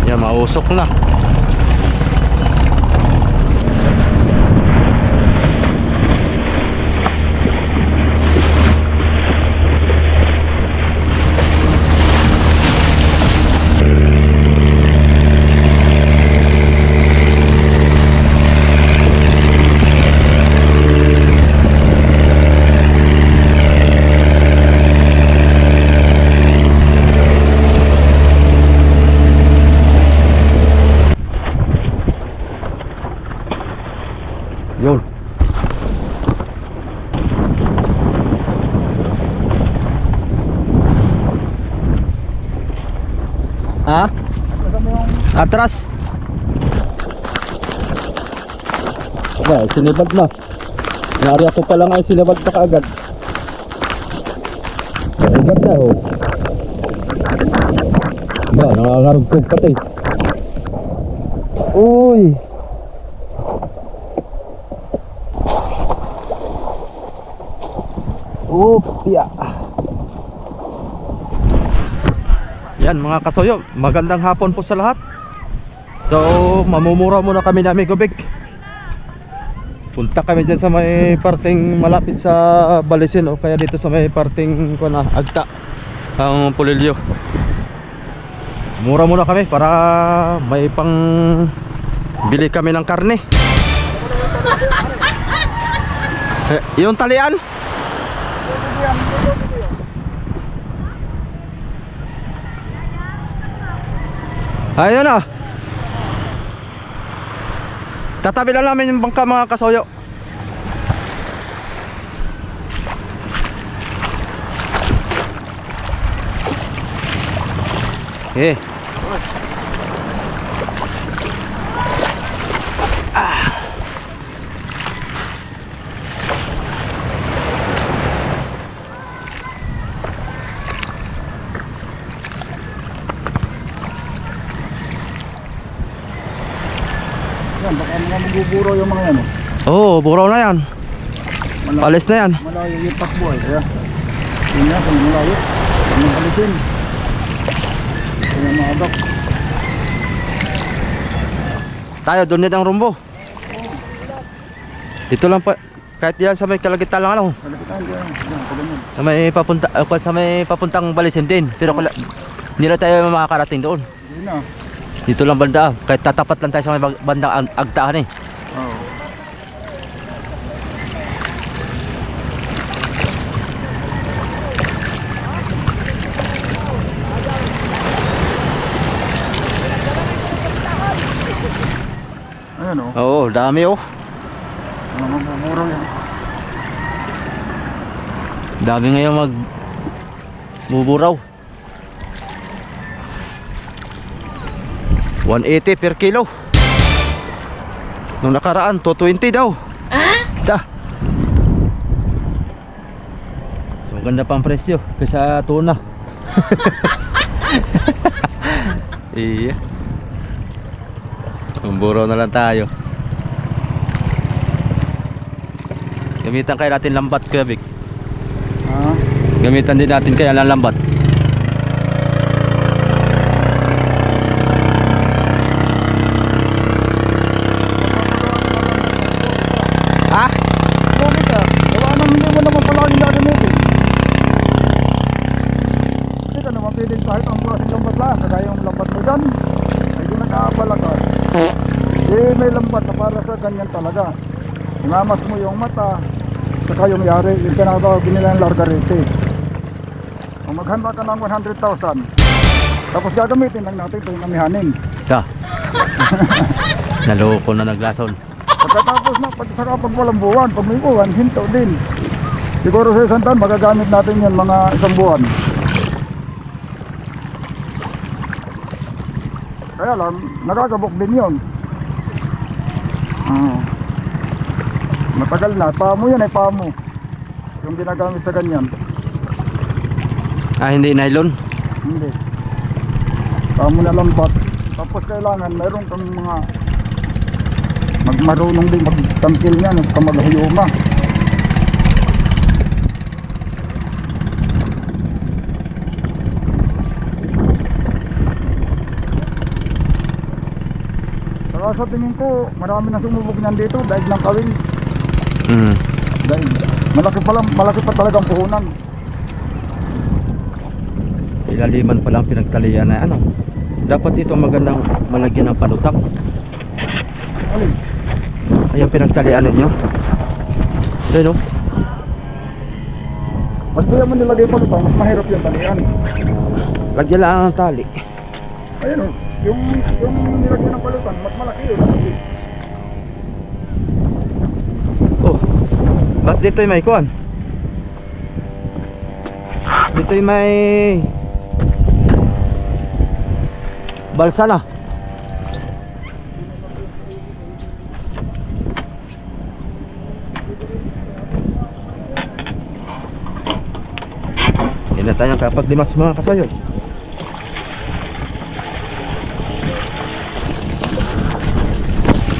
Yan, mausok na. Yun. Ha? Atras. Ba, sinibag na. Nari ako pa lang ay sinibag pa kaagad. Sinibag na oh. Ba, nangangarugtog pati. Uy. Upya. Yan mga kasoyo, magandang hapon po sa lahat. So mamumura muna kami na Amigobig. Punta kami dyan sa may parting malapit sa Balisin, o kaya dito sa may parting Agta, ang Pulilyo. Mura muna kami para may pang bili kami ng karne. Yung talian ayun na. Tatabi lang namin yung bangka mga kasoyo. Yan, baka mga magbuburo yung mga yan. Oo, buraw na yan. Alis na yan. Malayo yung takbo eh. Kaya yun yan, kung malayo kung alisin kaya maagap. Tayo, doon din ang rumbo. Dito lang pa, kahit yan sa may Kalagitan lang ano. Kalagitan dyan, yan, Sa may papunta, sa may papuntang Balisin din. Pero hindi na tayo makakarating doon. Hindi na. Dito lang banda, kahit tatapat lang tayo sa may bandang Agtaan eh. Oo. Ayan o. Oo, dami oh. Mga magbuburo yan. Dami ngayon magbuburaw. 180 per kilo. Nung nakaraan 220 daw. Ta. So maganda pang presyo kaysa tuna. Iya. Bumburo na lang tayo. Gamitan kaya natin lambat, Kuya Vic. Ha? Gamitan din natin kaya ng lambat. Ha? Bakit ka? Wala nang hindi mo naman pala yung gagamitin. Hindi ka naman pwedeng kahit ang klaseng lambat lang. Kaya yung lambat mo dyan ay di nag-aabala ka. Eh may lambat na para sa ganyan talaga. Ingamas mo yung mata saka yung yari, yung tinatawag nila ng largarete. Kung maghanda ka ng 100,000 tapos gagamitin lang natin ito yung kamihanin. Ta. Naloko na naglason. Pagkatapos na, saka pag walang buwan, pag may buwan, hinto din. Siguro sa isang taon, magagamit natin yan mga isang buwan. Kaya lang, nakakabok din yun. Matagal na, pamo yan ay pamo. Yung ginagamit sa ganyan. Ah, hindi nylon? Hindi. Pamo na lambat. Tapos kailangan, mayroon kang mga marunong din magtangkil niya ng kamaghayuma. Sa tingin ko, marami na sumubok niyan dito, daig ng kawing. Daig. Malaki pa talagang puhunan. Ilaliman pa lang pinagtalian na ano. Dapat ito magandang malagyan ng palutak. Alin? Ayan pinagtalian ninyo. Ayun o. Pag di mo nilagay pa lutang, mas mahirap yung talian. Lagyan lang ang tali. Ayun o, yung nilagyan ng palutan, mas malaki yun. Oh. Ba't dito'y may kuwan? Dito'y may balsa na. Hindi na tayong kapag-limas mga kasayoy.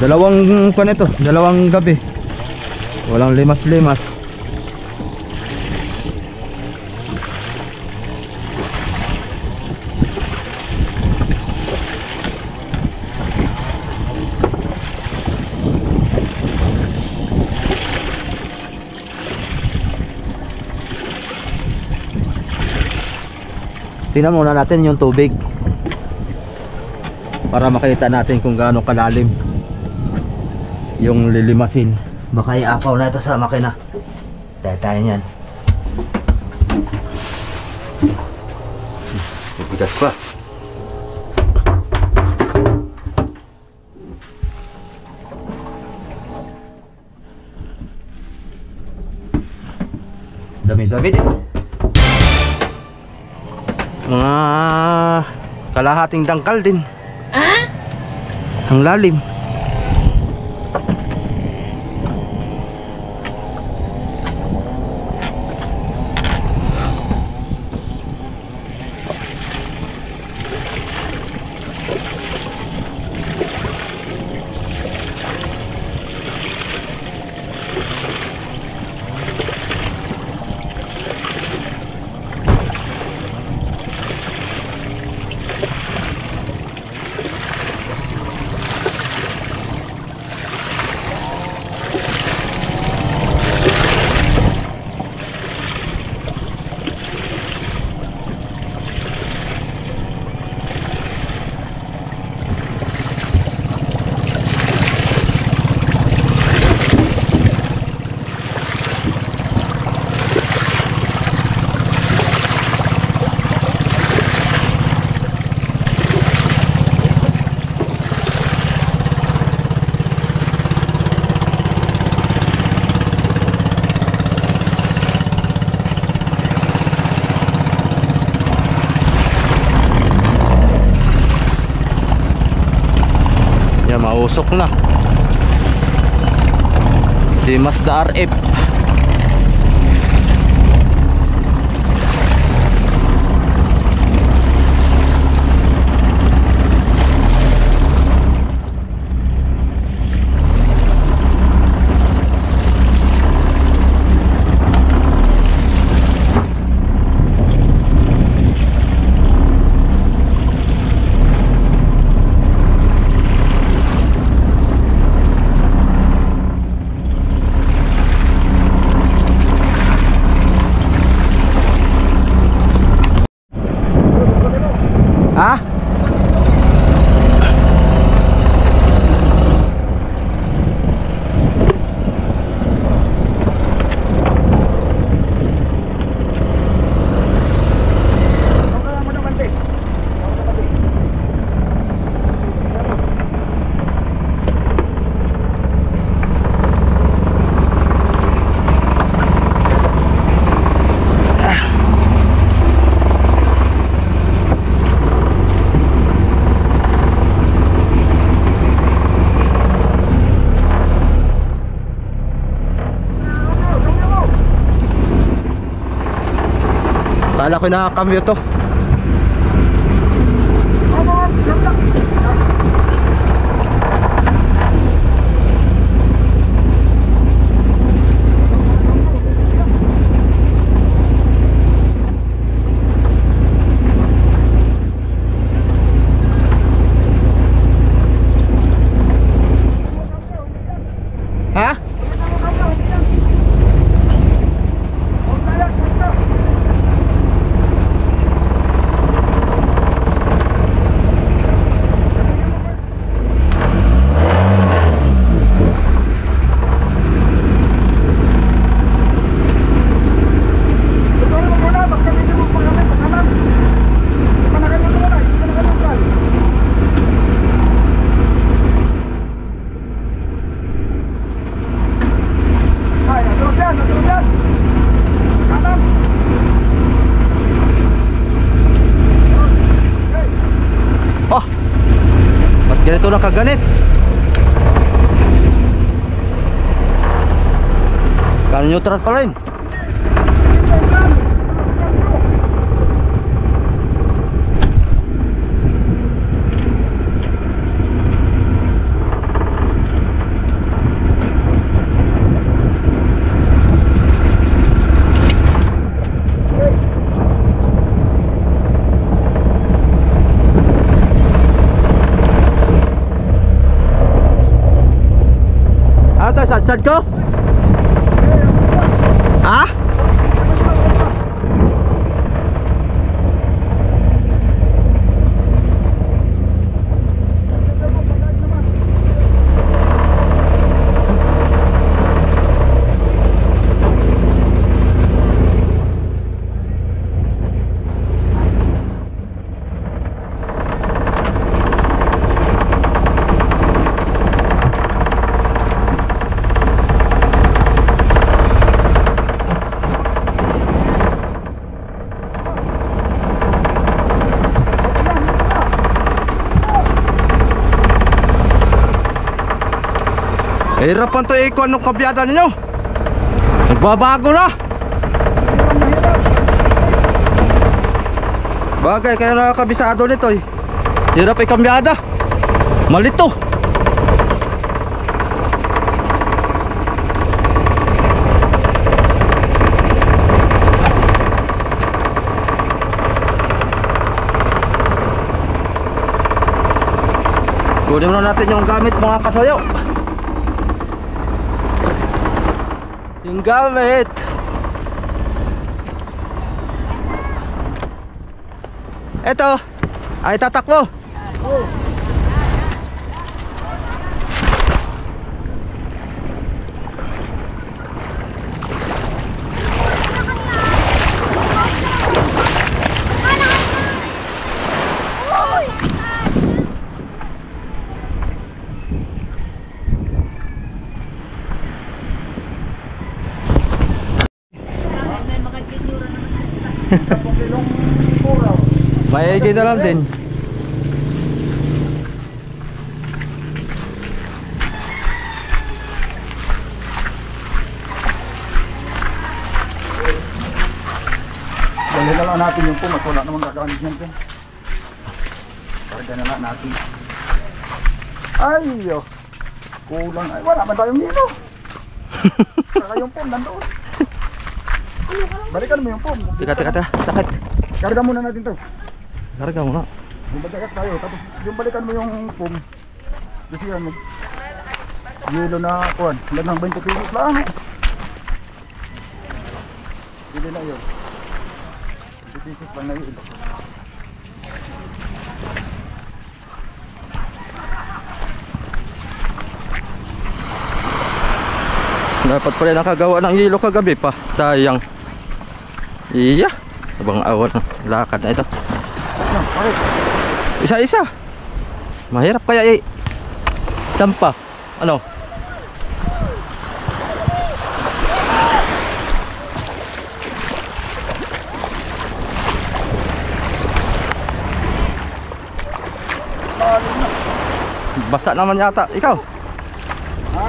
Dalawang kuwan ito, dalawang gabi. Walang limas-limas. Tingnan muna natin yung tubig para makita natin kung gaano kalalim yung lilimasin. Baka iapaw na ito sa makina. Tayo niyan. Bigas pa. Dami-dami din. Mga kalahating dangkal din. Ang lalim. Mausok na si Mazda RF. Ha? Kala ko nakakamyo to. ganito na kaganit. Kano neutral pa rin. Ato, sad-sad ko? Ha? Hirapan to ikon ng kabyada ninyo. Nagbabago na. Bagay kaya nakakabisado nito eh. Hirap ay kambyada. Malito. Kunin na natin yung gamit mga kasayo. Yung gamit. Ito ay tatakbo. Maigi na lang din. Dali na lang natin yung pum at wala namang gagamit niyan pum. Karga na lang natin. Ay, oh. Kulang. Ay, wala man tayong hilo. Saka yung pum nandoon. Balikan mo yung pum. Teka, sakit. Karga muna natin to. Karga muna. Yung balikat tayo. Tapos yung balikan mo yung pum. Kasi yan mo. Yelo na kuhan. Ilan ng 20 pesos lang. Hindi na yun. 20 pesos lang na yelo. Dapat pala nakagawa ng hilo kagabi pa. Sayang. Iya. Abang awan ng lakad na ito. Okay. Isa-isa. Mahirap kaya sampa. Ano? Basa naman yata ikaw. Ha?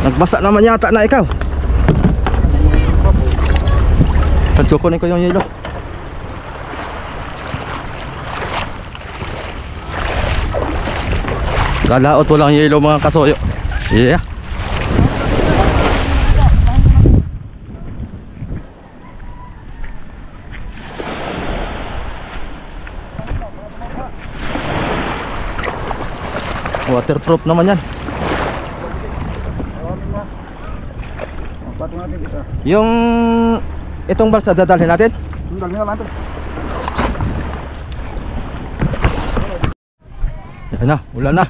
Nagbasa naman yata na ikaw. At kukunin ko yung yelo. Lalaot walang yelo mga kasoyo. Yeah. Waterproof naman yan. Patong natin dito. Yung itong balsa dadalhin natin. Dalhin na natin. Yan na, ulan na.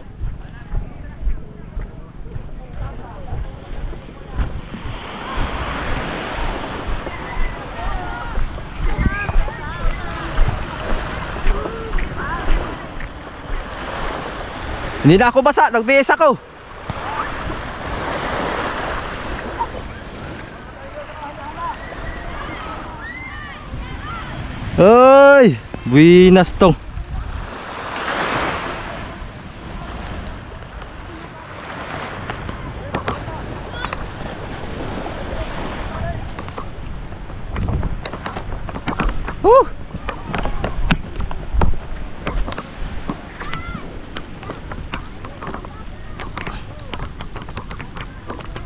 Hindi na ako basa, nagbihis ako. Ay, buinas tong.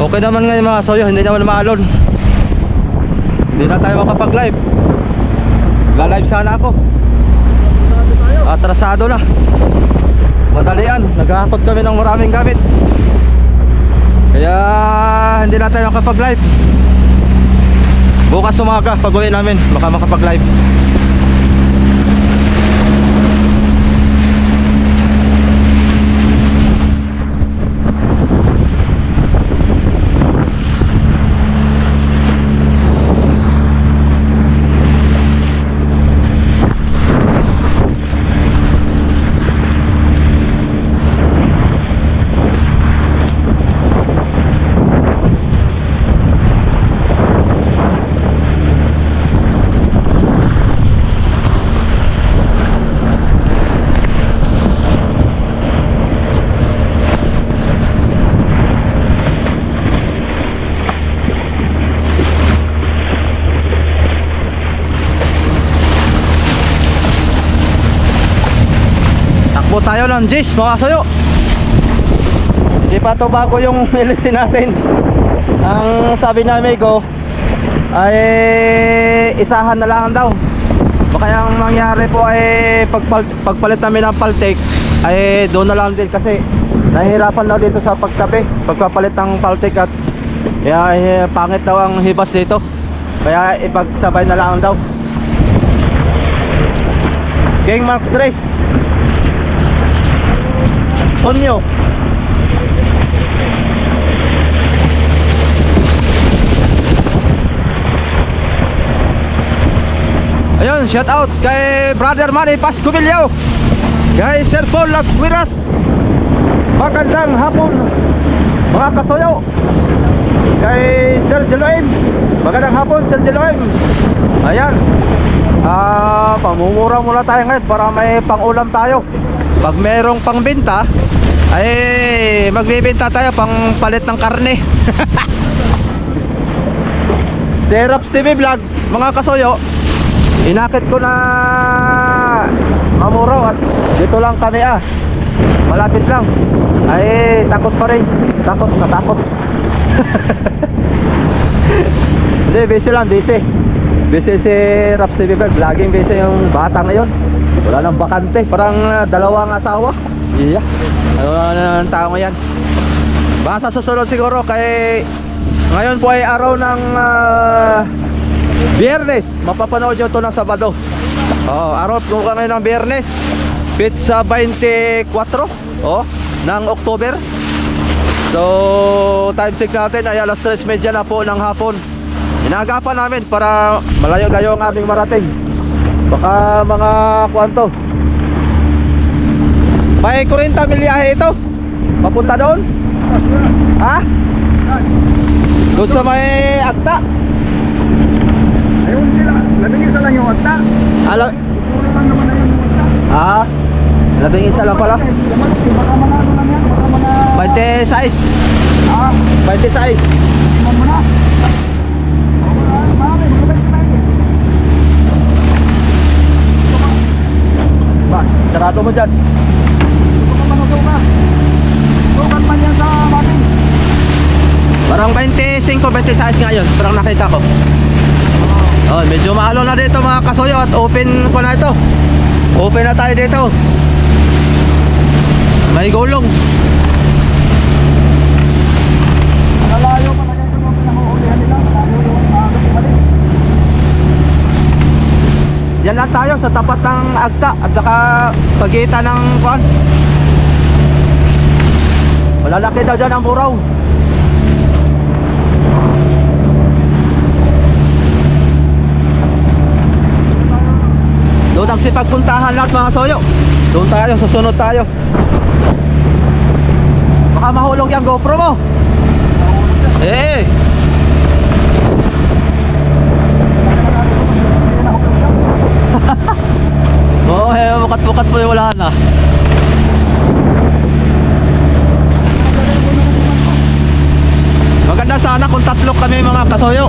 Okay naman ngayon mga kasoyo, hindi naman maalon. Hindi na tayo makapag-live. Ga-live sana ako. Atrasado na. Madalian, naghahakot kami ng maraming gamit. Kaya hindi na tayo makapag-live. Bukas umaga pag uwi namin baka makapag-live. Takbo tayo ng Jis mga kasoyo. Hindi pa to bago yung LC natin. Ang sabi na amigo ay isahan na lang daw. Baka yung mangyari po ay pagpalit namin ng Paltek ay doon na lang din kasi nahihirapan daw dito sa pagtabi pagpapalit ng Paltek at kaya pangit daw ang hibas dito. Kaya ipagsabay na lang daw. King Mark 3 Tonyo. Ayun, shout out kay Brother Manny Pascubilio, kay Sir Paul Lagwiras. Magandang hapon mga kasoyo. Kay Sir Jeloim, magandang hapon Sir Jeloim. Ayan, pamumura muna tayo ngayon para may pang-ulam tayo. Pag merong pangbenta ay magbibenta tayo pang palit ng karne. Si Raps TV Vlog mga kasoyo, inakit ko na Mamuraw at dito lang kami malapit lang. Ay takot pa rin, natakot. Hindi, busy lang, busy si Raps TV Vlog. Laging busy yung bata ngayon. Wala nang bakante, parang dalawang asawa. Iya, ano na ng tao yan. Baka sa susunod siguro kay ngayon po ay araw ng Biyernes. Mapapanood nyo ito ng Sabado. Araw po kami ng Biyernes, pizza 24 ng October. So time check natin ay alas 3:30 na po ng hapon. Inagapan namin para malayo-layo ang aming marating. Baka mga kwanto may 40 milyahe ito papunta doon. Ha? Doon sa may Agta. Ayun sila, labing isa lang yung Agta. Alam? Puro lang naman na yung Agta. Labing isa lang pala. Baka manalo lang yan, baka mana 26. 26. Iman mo na. Sarado mo dyan. Sukat man yan sa mating. Parang 25, 26 ngayon. Parang nakita ko. Medyo maalo na dito mga kasoyo at open ko na ito. Open na tayo dito. May gulong. Nalayo pa na kayo yung pinahuhulihan nila. Nalayo yung balik. Diyan lang tayo sa tapat ng Agta at saka pagitan ng kuan. Malalaki daw dyan ang buraw. Doon nagsipagpuntahan lahat mga soyo. Doon tayo, susunod tayo. Baka mahulog yung GoPro mo. Bukat-bukat po yung wala na. Maganda sana kung tatlo kami mga kasoyo.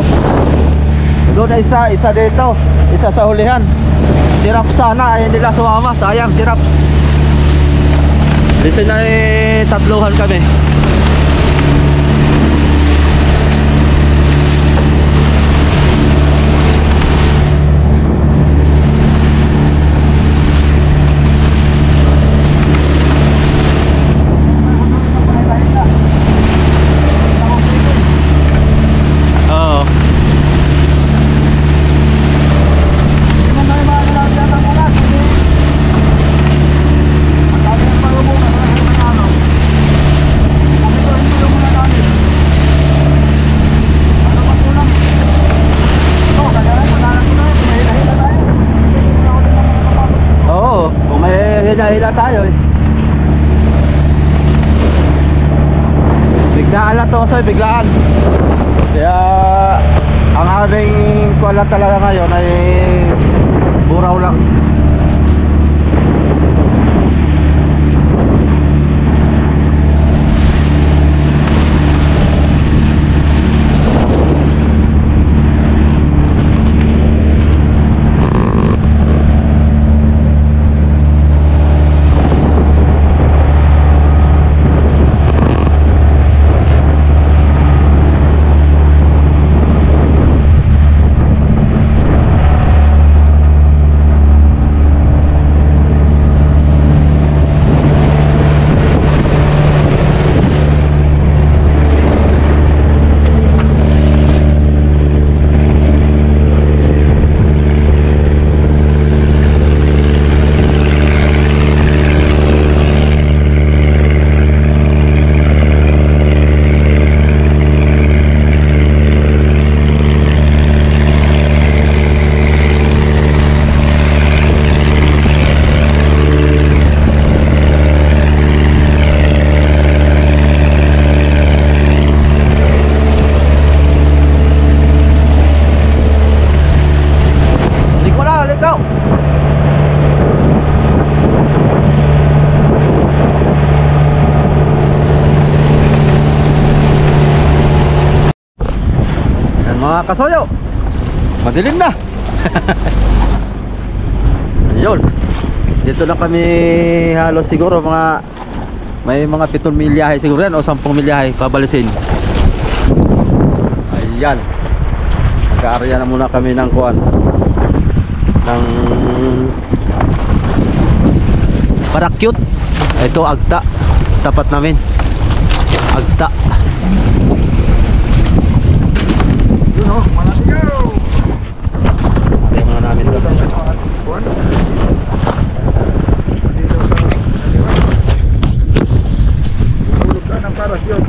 Doon isa dito, isa sa hulihan. Si Raps sana ay hindi nila sumama. Sayang si Raps. Listen na tatluhan kami. biglaan lang to Kasoy, biglaan. Kaya ang aming kuwala talaga ngayon ay buraw lang. Mga kasoyo, madilim na. Ayun, dito na kami halos siguro mga may mga 7 milyahe siguro yan o 10 milyahe pabalisin. Ayan, nag-aarya na muna kami ng kuwan ng Parakyut. Ito Agta, tapat namin Agta. Kaya mga namin ito. Tulog ka ng parasyon.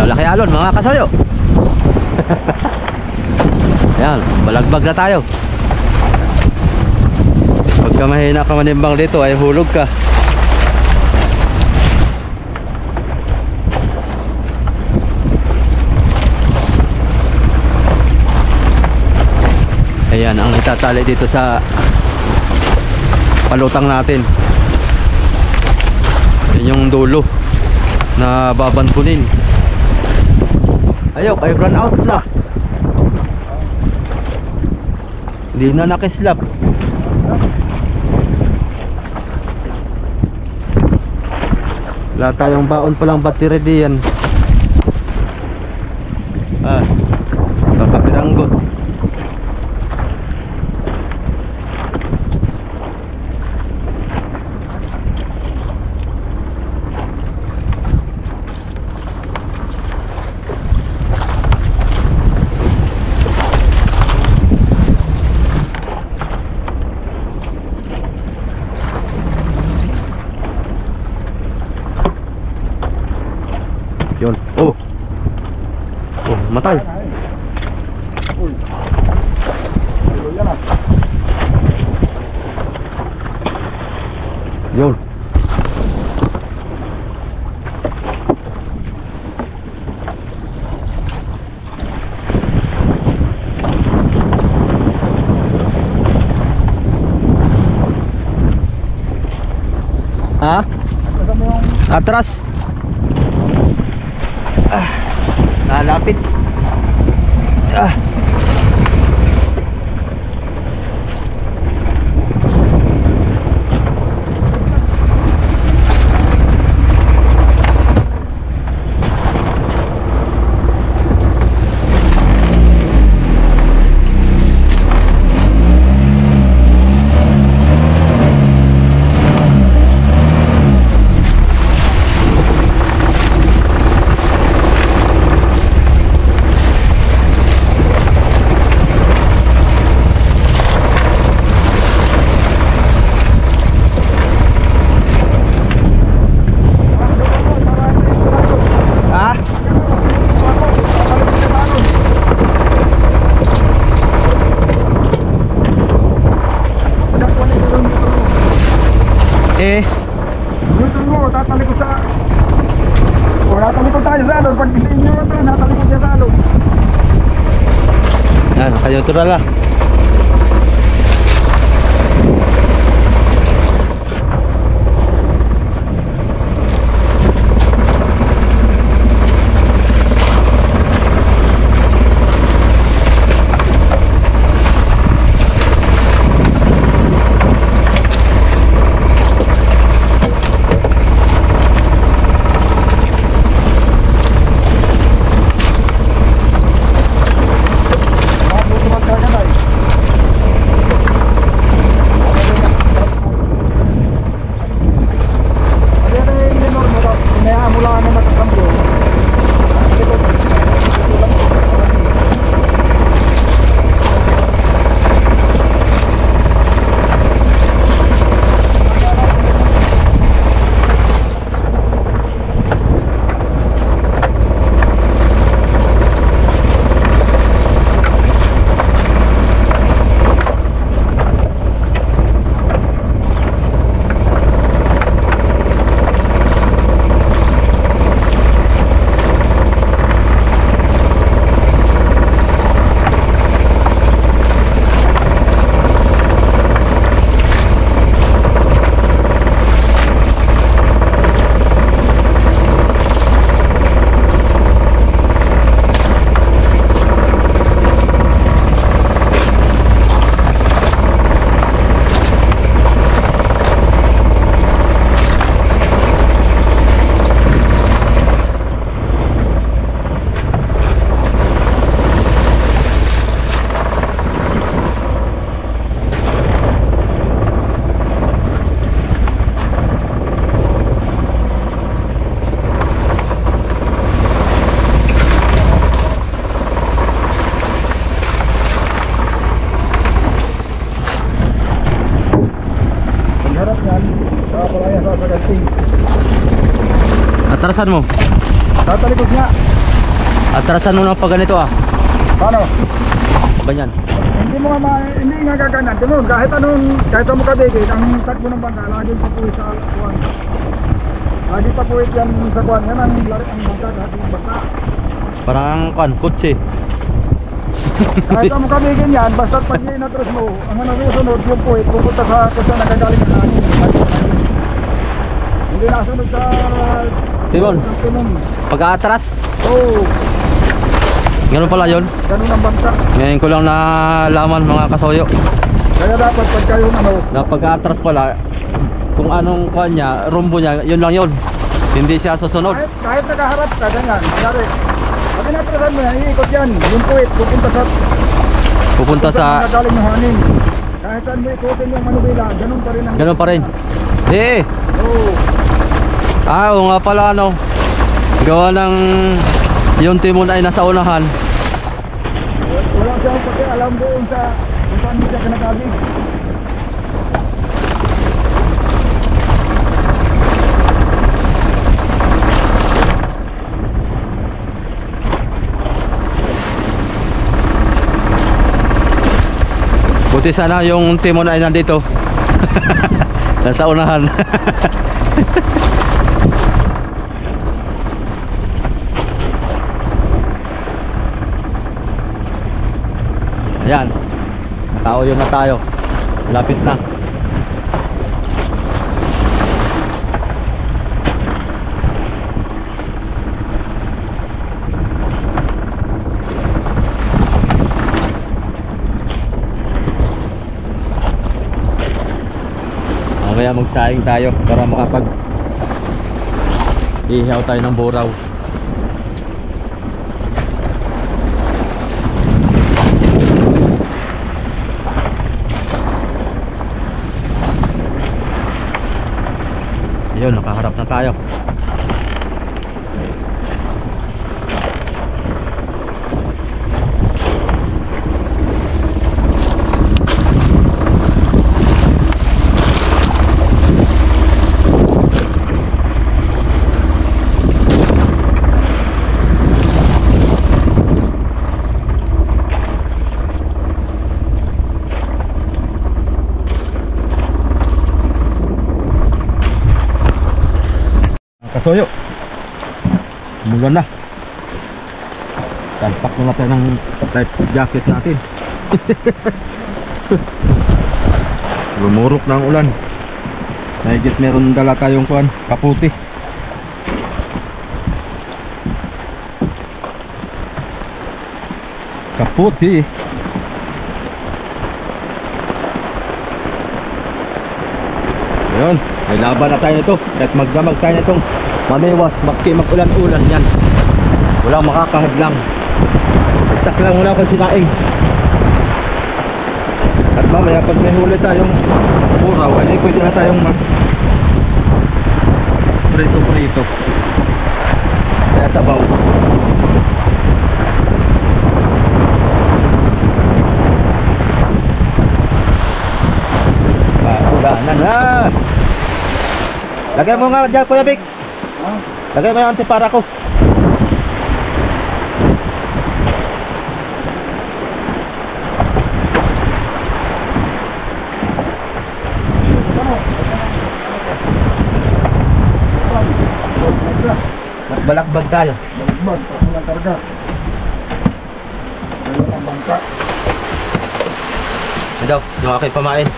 Malaki alon mga kasoyo. Ayan, balagbag na tayo. Pagka mahina ka manimbang dito ay hulog ka. Ayan ang itatali dito sa palutang natin. Yan yung dulo na babantunin. Ayaw, ay run out na. Hindi na nakislap. Wala tayong baon palang battery diyan. Kakapiranggot. Yun. Oh. Oh, matay. Uy. Pero yan ah. Yun. Ha? Kasama yung Atras. Nalapit. Natural na. Atrasan mo. Tatalikod nga. Atrasan mo ng pag ganito ah. Paano? Ganyan. Hindi nga gaganan. Di mo, kahit saan mo kabigit, ang takbo ng bangka, laging papuwit sa kuwan. Lagi papuwit yan sa kuwan. Yan ang laro ang bangka, kahit yung bangka. Parang kuwan, kutsi. Kahit saan mo kabigin yan, basta pag inatras mo, ang nasusunod yung puwit, pupunta sa kung saan nagagaling ng hangin. Hindi nasunod sa Timon, Timon. pag-aatras. Oo, Ganun pala yun. ganun ang bangka. Ngayon ko lang nalaman mga kasoyo. Kaya dapat pag kayong Na pag-aatras pala, kung anong kuwan niya, rumbo niya, yun lang yun. Hindi siya susunod. kahit nakaharap ka, ganyan. Kanyari, pag inatrasan mo yan, iikot yan. Yung puwit, pupunta sa nagagaling yung hangin. Kahit saan mo ikutin yung manubila, ganun pa rin ang Ganun pa rin. Eh, Oo. oo nga pala ano. Gawa ng yung timon ay nasa unahan. Wala siyang pakialam doon sa kung saan mo siya kinakabig. Buti sana yung timon ay nandito. Nasa unahan. Ayan. Tao yun na tayo. Lapit na. Mamaya magsaing tayo para makapag ihaw tayo ng buraw. Ayun, nakaharap na tayo. Kasoyo, umulan na. Talpak na natin ng life jacket natin. Lumurok na ang ulan. Mahigit meron dala tayong kuan, kaputi. Kaputi. Ayun, may laban na tayo nito. Kahit magdamag tayo nitong mamiwas, maski mag-ulan-ulan yan. Walang makakahadlang. Itak lang muna akong sinaing. At mamaya pag may huli tayong puraw, ay pwede na tayong prito-prito. Kaya sabaw. Udanan na. Lagay mo nga dyan, Kuya Vic. Lagay mo yung antipara ko. Balagbag tayo. Balagbag, pag walang karga. Ayun ang bangka. Yan daw, yung aking pamain.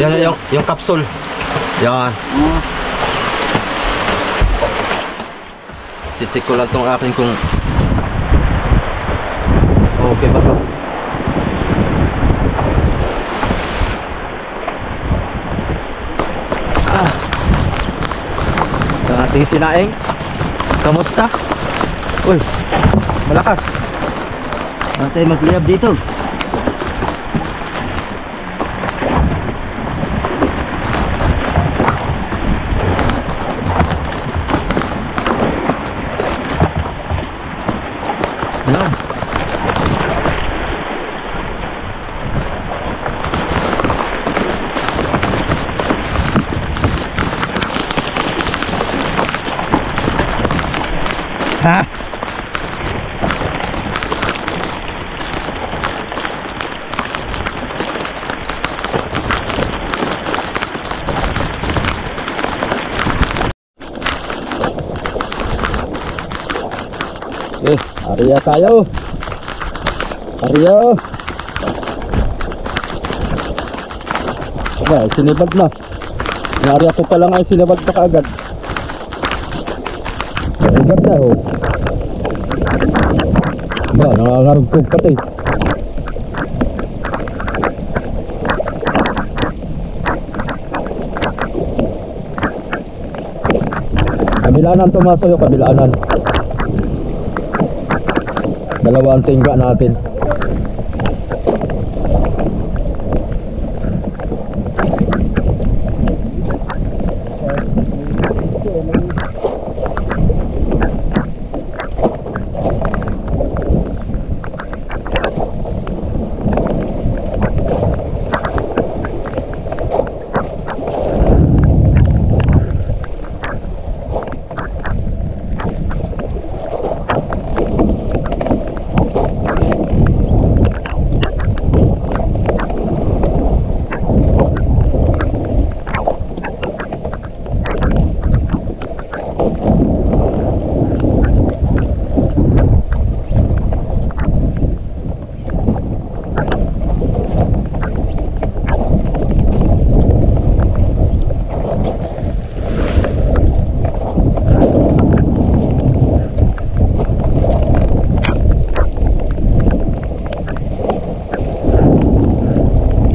Yan yung capsule. Yan. Check ko lang tong akin kung okay ba to. Ang ating sinaing. Kamusta? Uy, malakas. Natin magliyab dito. Yan. Ha? Area tayo. Area. Ay, sinibag na. Yung area ko pa lang ay sinibag na kaagad. Agad na ho. Ba, nangangarugtog pati. Kabilaanan tumaso yung kabilaanan. Dalawa ang tingga natin.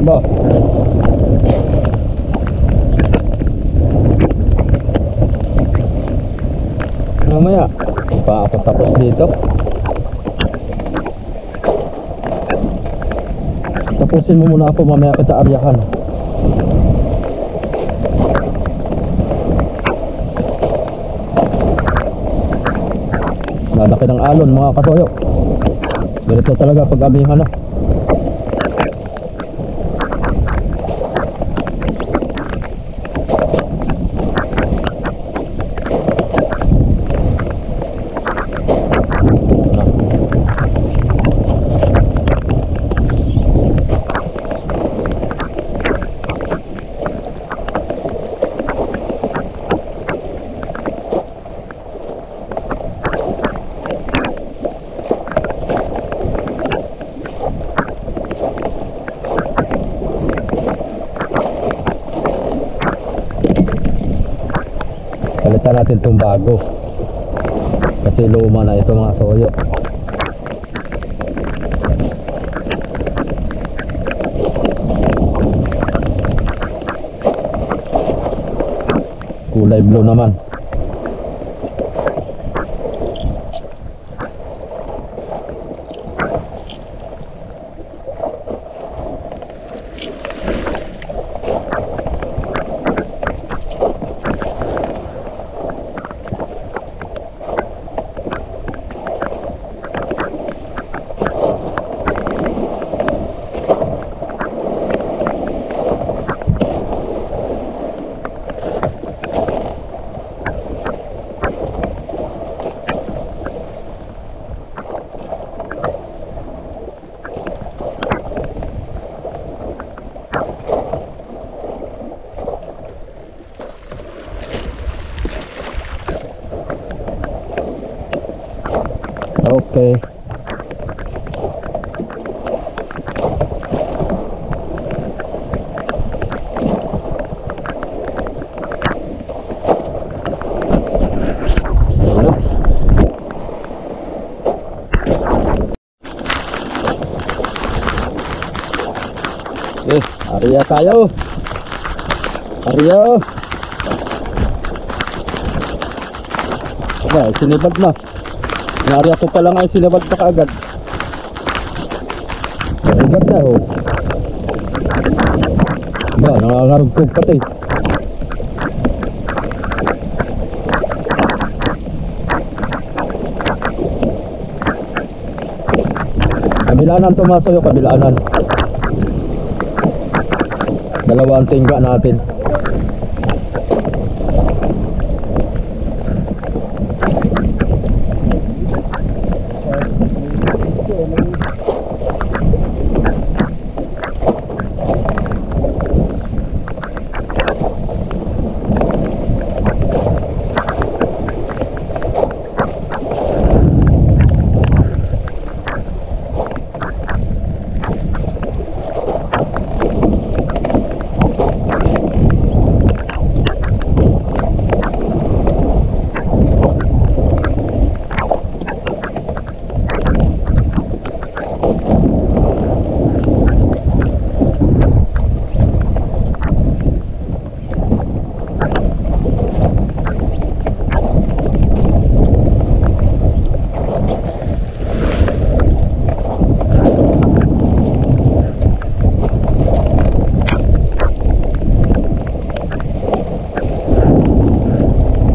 Ba. Mamaya pa ako tapos dito. Tapusin mo muna ako, mamaya kita aryahan. Lalaki ng alon mga kasoyo. Ganito talaga pag amihan na. Palitan natin itong bago kasi luma na ito mga soyo. Kulay blue naman. Okay. Area tayo. Area. Ay, sinibag na. Area ko pa lang ay sinibag pa kaagad. Sinibag na ho. Ba, nangangarugtog pati. Kabilaanan tumasoy o kabilaanan. Dalawang tingga natin.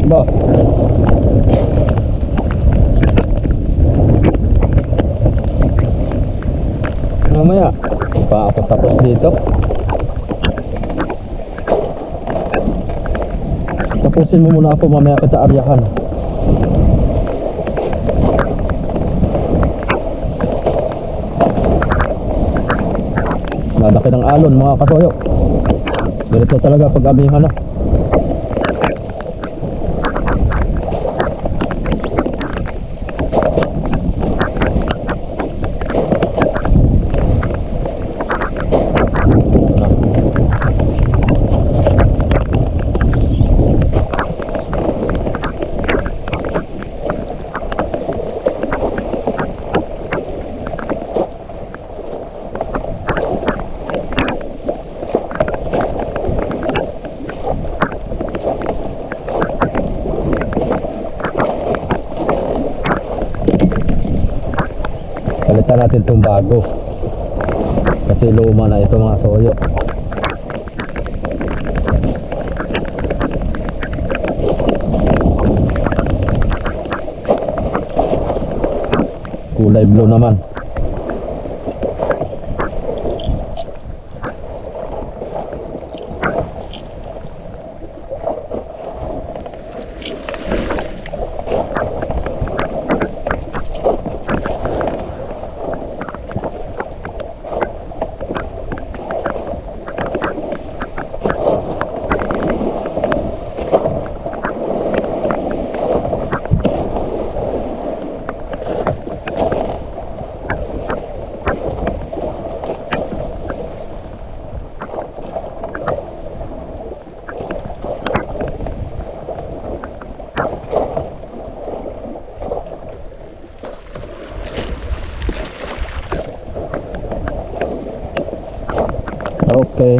Ba. Mamaya pa ako tapos dito. Tapusin mo muna ako, mamaya kita aryahan. Lalaki ng alon mga kasoyo. Ganito talaga pag amihan na. Palitan natin itong bago kasi luma na ito mga soyo. Kulay blue naman. Okay.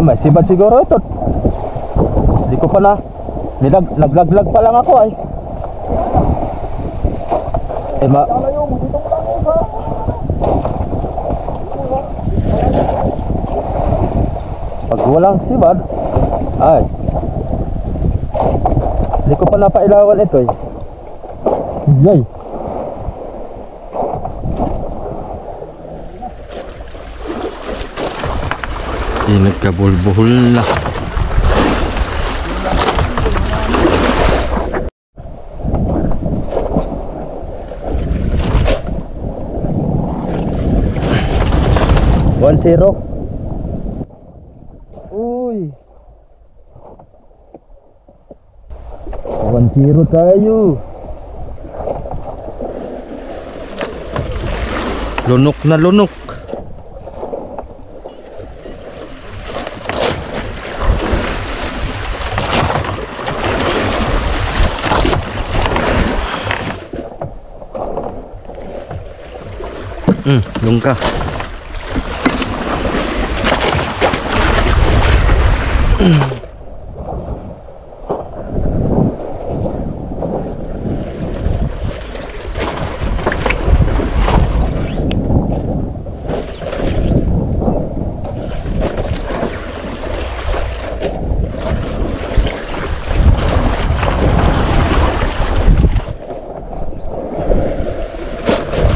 May sibad siguro ito. Hindi ko pa na naglaglag pa lang ako ay. Lalayo mo, dito mo lang sa... Pag walang sibad ay hindi ko pa napailawan ito eh. Yay. Nagkabulbuhol na. One zero. Uy. 1-0 tayo. Lunok na lunok. Lungka.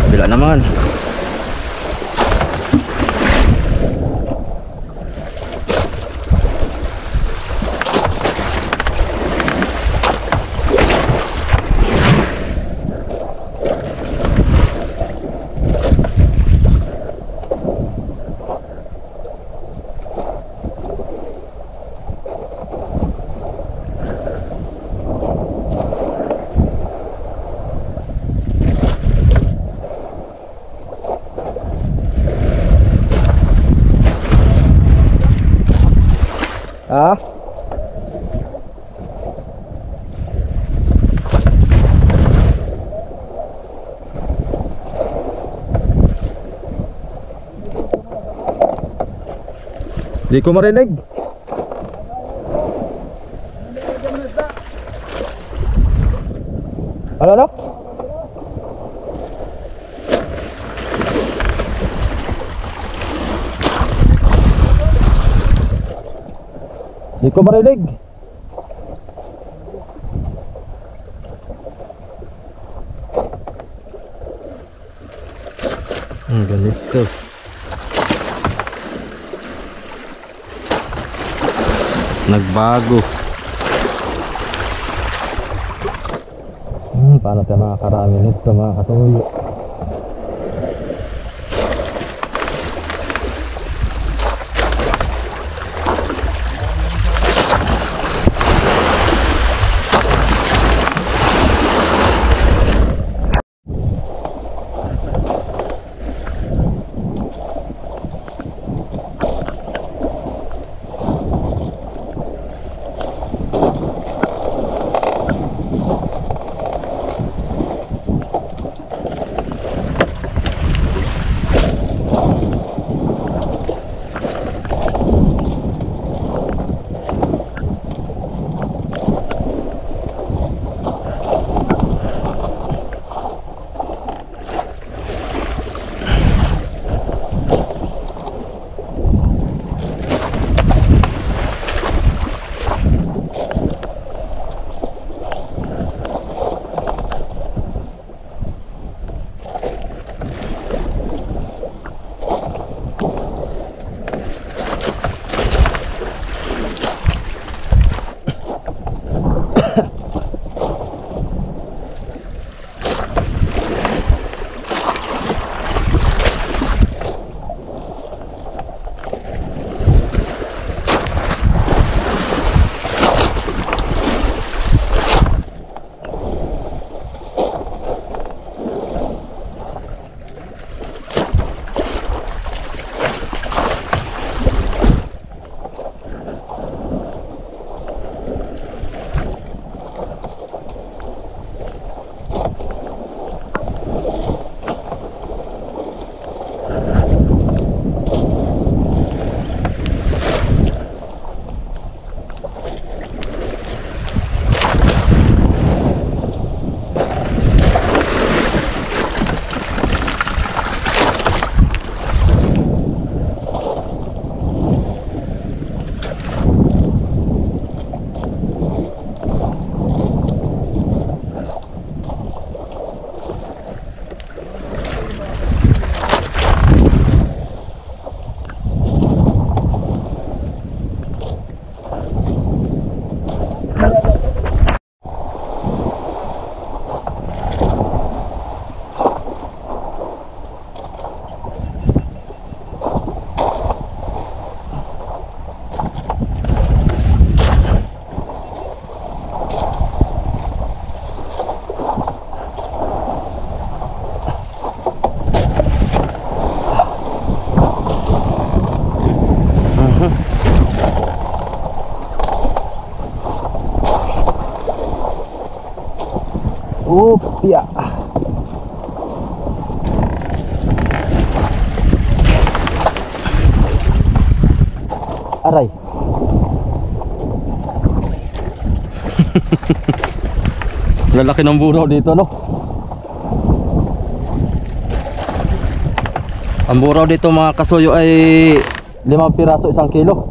Bila naman. Ah? Di ko marinig. Ano na? Di ko marinig. Ganito. Nagbago. Paano tayo makakarami nito mga kasuyo? Yeah. Aray. Lalaki ng buraw dito, no? Ang buraw dito mga kasuyo ay 5 piraso 1 kilo.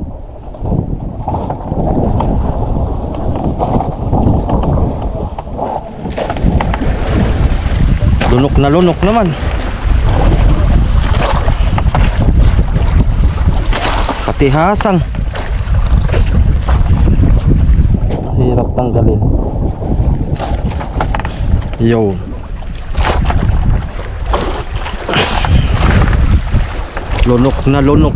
Lunok na lunok naman. Katihasang. Hirap tanggalin. Yo. Lunok na lunok.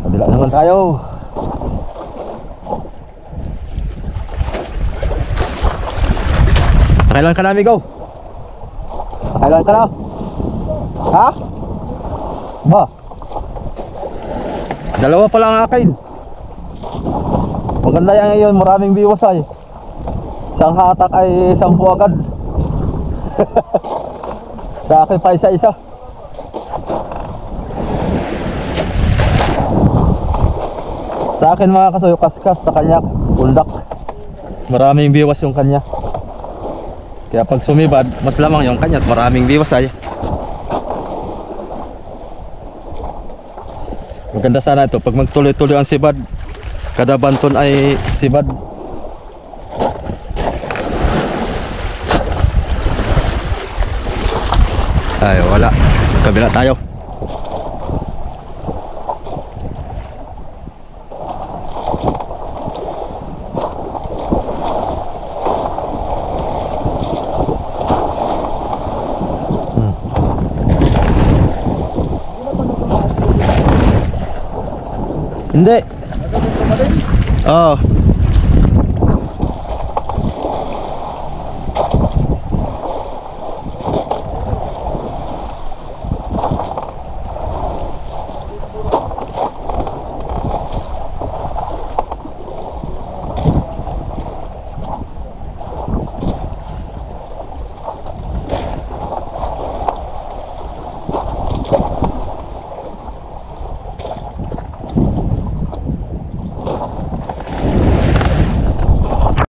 Kabila naman tayo. Kailan ka na, amigo? Kailan ka na? Ha? Ba? Dalawa pa lang akin. Maganda yan ngayon, maraming biwas ay. Isang hatak ay 10 agad. Sa akin pa isa-isa. Sa akin mga kasuyo, kaskas. Sa kanya, undak. Maraming biwas yung kanya. Kaya pag sumibad, mas lamang yung kanya at maraming biwas ay. Maganda sana ito. Pag magtuloy-tuloy ang sibad, kada banton ay sibad. Ay, wala. Kabila tayo. Hindi. Oo.